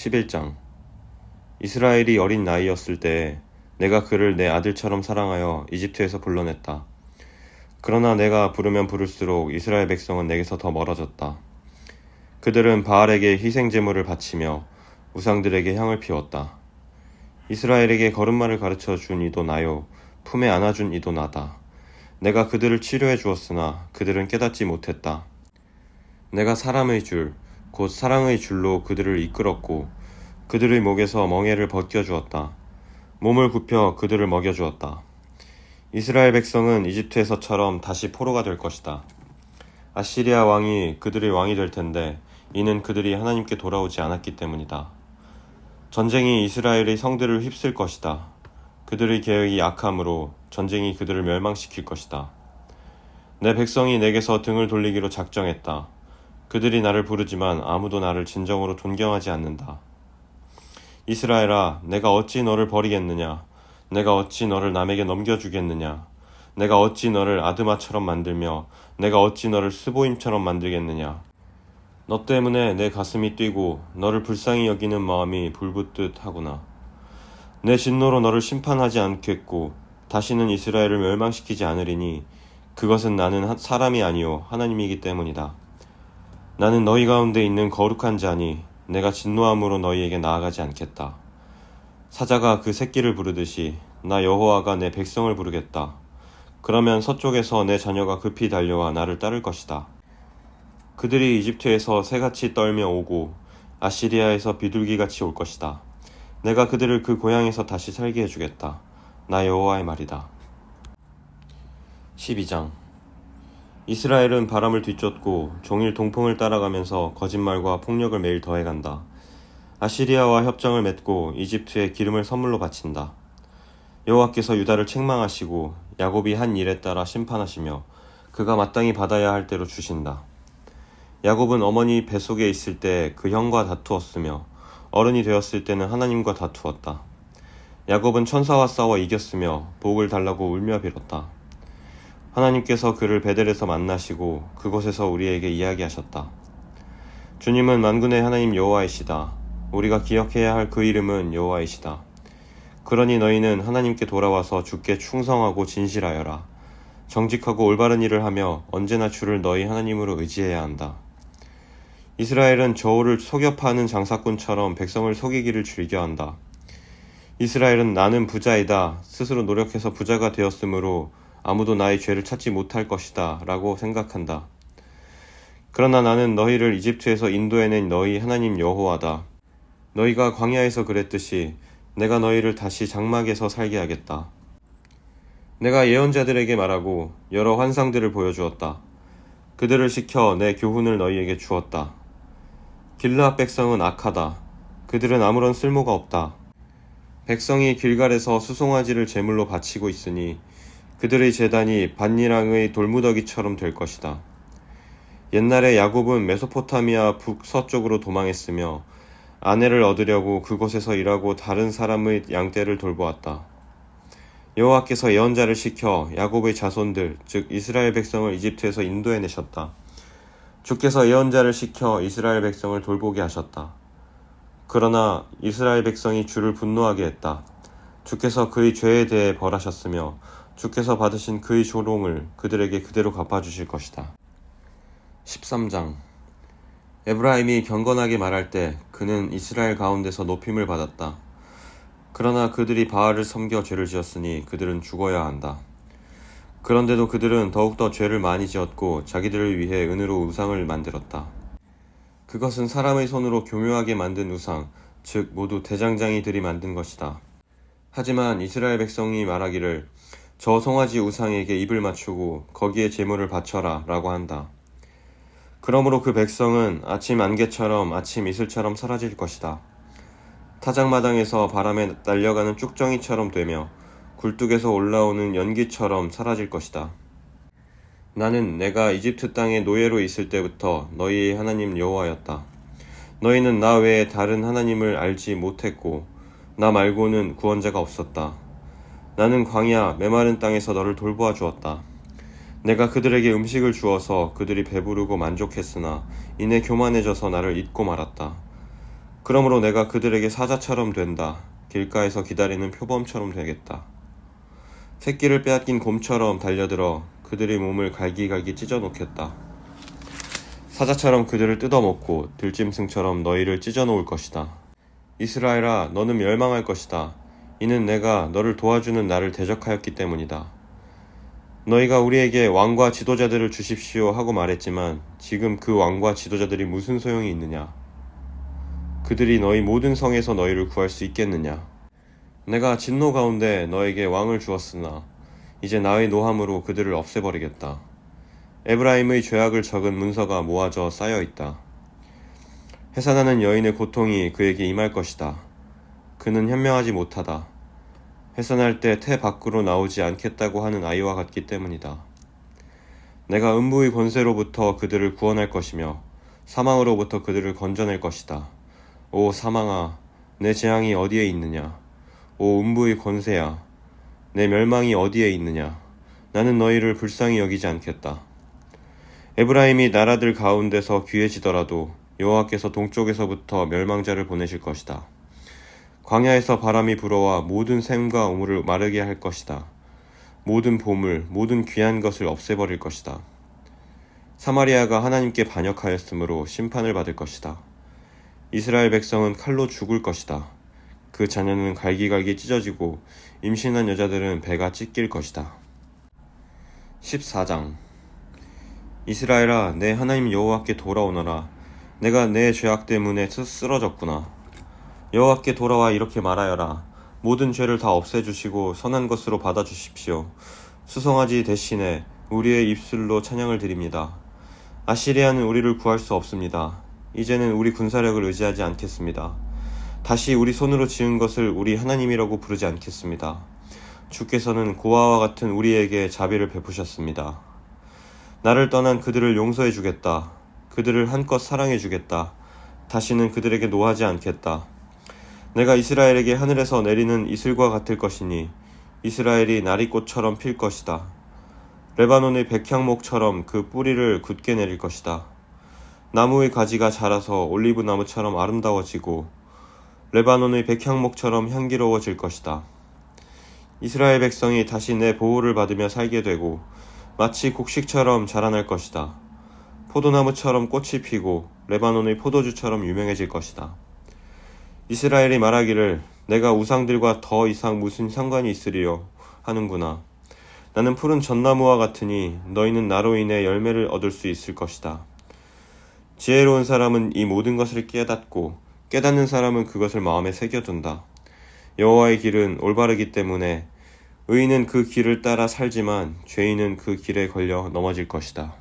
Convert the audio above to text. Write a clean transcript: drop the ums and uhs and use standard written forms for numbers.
11장. 이스라엘이 어린 나이였을 때에 내가 그를 내 아들처럼 사랑하여 이집트에서 불러냈다. 그러나 내가 부르면 부를수록 이스라엘 백성은 내게서 더 멀어졌다. 그들은 바알에게 희생 제물을 바치며 우상들에게 향을 피웠다. 이스라엘에게 걸음마를 가르쳐 준 이도 나요, 품에 안아준 이도 나다. 내가 그들을 치료해 주었으나 그들은 깨닫지 못했다. 내가 사람의 줄, 곧 사랑의 줄로 그들을 이끌었고 그들의 목에서 멍에를 벗겨주었다. 몸을 굽혀 그들을 먹여주었다. 이스라엘 백성은 이집트에서처럼 다시 포로가 될 것이다. 아시리아 왕이 그들의 왕이 될 텐데 이는 그들이 하나님께 돌아오지 않았기 때문이다. 전쟁이 이스라엘의 성들을 휩쓸 것이다. 그들의 계획이 악함으로 전쟁이 그들을 멸망시킬 것이다. 내 백성이 내게서 등을 돌리기로 작정했다. 그들이 나를 부르지만 아무도 나를 진정으로 존경하지 않는다. 이스라엘아, 내가 어찌 너를 버리겠느냐? 내가 어찌 너를 남에게 넘겨주겠느냐? 내가 어찌 너를 아드마처럼 만들며 내가 어찌 너를 스보임처럼 만들겠느냐? 너 때문에 내 가슴이 뛰고 너를 불쌍히 여기는 마음이 불붙듯 하구나. 내 진노로 너를 심판하지 않겠고 다시는 이스라엘을 멸망시키지 않으리니 그것은 나는 사람이 아니요 하나님이기 때문이다. 나는 너희 가운데 있는 거룩한 자니 내가 진노함으로 너희에게 나아가지 않겠다. 사자가 그 새끼를 부르듯이 나 여호와가 내 백성을 부르겠다. 그러면 서쪽에서 내 자녀가 급히 달려와 나를 따를 것이다. 그들이 이집트에서 새같이 떨며 오고 아시리아에서 비둘기같이 올 것이다. 내가 그들을 그 고향에서 다시 살게 해주겠다. 나 여호와의 말이다. 12장. 이스라엘은 바람을 뒤쫓고 종일 동풍을 따라가면서 거짓말과 폭력을 매일 더해간다. 아시리아와 협정을 맺고 이집트에 기름을 선물로 바친다. 여호와께서 유다를 책망하시고 야곱이 한 일에 따라 심판하시며 그가 마땅히 받아야 할 대로 주신다. 야곱은 어머니 뱃속에 있을 때 그 형과 다투었으며 어른이 되었을 때는 하나님과 다투었다. 야곱은 천사와 싸워 이겼으며 복을 달라고 울며 빌었다. 하나님께서 그를 베델에서 만나시고 그곳에서 우리에게 이야기하셨다. 주님은 만군의 하나님 여호와이시다. 우리가 기억해야 할 그 이름은 여호와이시다. 그러니 너희는 하나님께 돌아와서 주께 충성하고 진실하여라. 정직하고 올바른 일을 하며 언제나 주를 너희 하나님으로 의지해야 한다. 이스라엘은 저울을 속여 파는 장사꾼처럼 백성을 속이기를 즐겨한다. 이스라엘은 나는 부자이다. 스스로 노력해서 부자가 되었으므로 아무도 나의 죄를 찾지 못할 것이다 라고 생각한다. 그러나 나는 너희를 이집트에서 인도해낸 너희 하나님 여호와다. 너희가 광야에서 그랬듯이 내가 너희를 다시 장막에서 살게 하겠다. 내가 예언자들에게 말하고 여러 환상들을 보여주었다. 그들을 시켜 내 교훈을 너희에게 주었다. 길르앗 백성은 악하다. 그들은 아무런 쓸모가 없다. 백성이 길갈에서 수송아지를 제물로 바치고 있으니 그들의 제단이 밧니랑의 돌무더기처럼 될 것이다. 옛날에 야곱은 메소포타미아 북서쪽으로 도망했으며 아내를 얻으려고 그곳에서 일하고 다른 사람의 양떼를 돌보았다. 여호와께서 예언자를 시켜 야곱의 자손들, 즉 이스라엘 백성을 이집트에서 인도해내셨다. 주께서 예언자를 시켜 이스라엘 백성을 돌보게 하셨다. 그러나 이스라엘 백성이 주를 분노하게 했다. 주께서 그의 죄에 대해 벌하셨으며 주께서 받으신 그의 조롱을 그들에게 그대로 갚아주실 것이다. 13장. 에브라임이 경건하게 말할 때 그는 이스라엘 가운데서 높임을 받았다. 그러나 그들이 바알을 섬겨 죄를 지었으니 그들은 죽어야 한다. 그런데도 그들은 더욱더 죄를 많이 지었고 자기들을 위해 은으로 우상을 만들었다. 그것은 사람의 손으로 교묘하게 만든 우상, 즉 모두 대장장이들이 만든 것이다. 하지만 이스라엘 백성이 말하기를 저 송아지 우상에게 입을 맞추고 거기에 제물을 바쳐라 라고 한다. 그러므로 그 백성은 아침 안개처럼 아침 이슬처럼 사라질 것이다. 타작마당에서 바람에 날려가는 쭉정이처럼 되며 굴뚝에서 올라오는 연기처럼 사라질 것이다. 나는 내가 이집트 땅에 노예로 있을 때부터 너희의 하나님 여호와였다. 너희는 나 외에 다른 하나님을 알지 못했고 나 말고는 구원자가 없었다. 나는 광야 메마른 땅에서 너를 돌보아 주었다. 내가 그들에게 음식을 주어서 그들이 배부르고 만족했으나 이내 교만해져서 나를 잊고 말았다. 그러므로 내가 그들에게 사자처럼 된다. 길가에서 기다리는 표범처럼 되겠다. 새끼를 빼앗긴 곰처럼 달려들어 그들의 몸을 갈기갈기 찢어 놓겠다. 사자처럼 그들을 뜯어먹고 들짐승처럼 너희를 찢어 놓을 것이다. 이스라엘아, 너는 멸망할 것이다. 이는 내가 너를 도와주는 나를 대적하였기 때문이다. 너희가 우리에게 왕과 지도자들을 주십시오 하고 말했지만 지금 그 왕과 지도자들이 무슨 소용이 있느냐? 그들이 너희 모든 성에서 너희를 구할 수 있겠느냐? 내가 진노 가운데 너에게 왕을 주었으나 이제 나의 노함으로 그들을 없애버리겠다. 에브라임의 죄악을 적은 문서가 모아져 쌓여있다. 해산하는 여인의 고통이 그에게 임할 것이다. 그는 현명하지 못하다. 해산할 때 태 밖으로 나오지 않겠다고 하는 아이와 같기 때문이다. 내가 음부의 권세로부터 그들을 구원할 것이며 사망으로부터 그들을 건져낼 것이다. 오 사망아, 내 재앙이 어디에 있느냐? 오 음부의 권세야, 내 멸망이 어디에 있느냐? 나는 너희를 불쌍히 여기지 않겠다. 에브라임이 나라들 가운데서 귀해지더라도 여호와께서 동쪽에서부터 멸망자를 보내실 것이다. 광야에서 바람이 불어와 모든 샘과 우물을 마르게 할 것이다. 모든 보물, 모든 귀한 것을 없애버릴 것이다. 사마리아가 하나님께 반역하였으므로 심판을 받을 것이다. 이스라엘 백성은 칼로 죽을 것이다. 그 자녀는 갈기갈기 찢어지고 임신한 여자들은 배가 찢길 것이다. 14장. 이스라엘아, 내 하나님 여호와께 돌아오너라. 내가 내 죄악 때문에 쓰러졌구나. 여호와께 돌아와 이렇게 말하여라. 모든 죄를 다 없애주시고 선한 것으로 받아주십시오. 수송아지 대신에 우리의 입술로 찬양을 드립니다. 아시리아는 우리를 구할 수 없습니다. 이제는 우리 군사력을 의지하지 않겠습니다. 다시 우리 손으로 지은 것을 우리 하나님이라고 부르지 않겠습니다. 주께서는 고아와 같은 우리에게 자비를 베푸셨습니다. 나를 떠난 그들을 용서해 주겠다. 그들을 한껏 사랑해 주겠다. 다시는 그들에게 노하지 않겠다. 내가 이스라엘에게 하늘에서 내리는 이슬과 같을 것이니 이스라엘이 나리꽃처럼 필 것이다. 레바논의 백향목처럼 그 뿌리를 굳게 내릴 것이다. 나무의 가지가 자라서 올리브 나무처럼 아름다워지고 레바논의 백향목처럼 향기로워질 것이다. 이스라엘 백성이 다시 내 보호를 받으며 살게 되고 마치 곡식처럼 자라날 것이다. 포도나무처럼 꽃이 피고 레바논의 포도주처럼 유명해질 것이다. 이스라엘이 말하기를 내가 우상들과 더 이상 무슨 상관이 있으리요 하는구나. 나는 푸른 전나무와 같으니 너희는 나로 인해 열매를 얻을 수 있을 것이다. 지혜로운 사람은 이 모든 것을 깨닫고 깨닫는 사람은 그것을 마음에 새겨둔다. 여호와의 길은 올바르기 때문에 의인은 그 길을 따라 살지만 죄인은 그 길에 걸려 넘어질 것이다.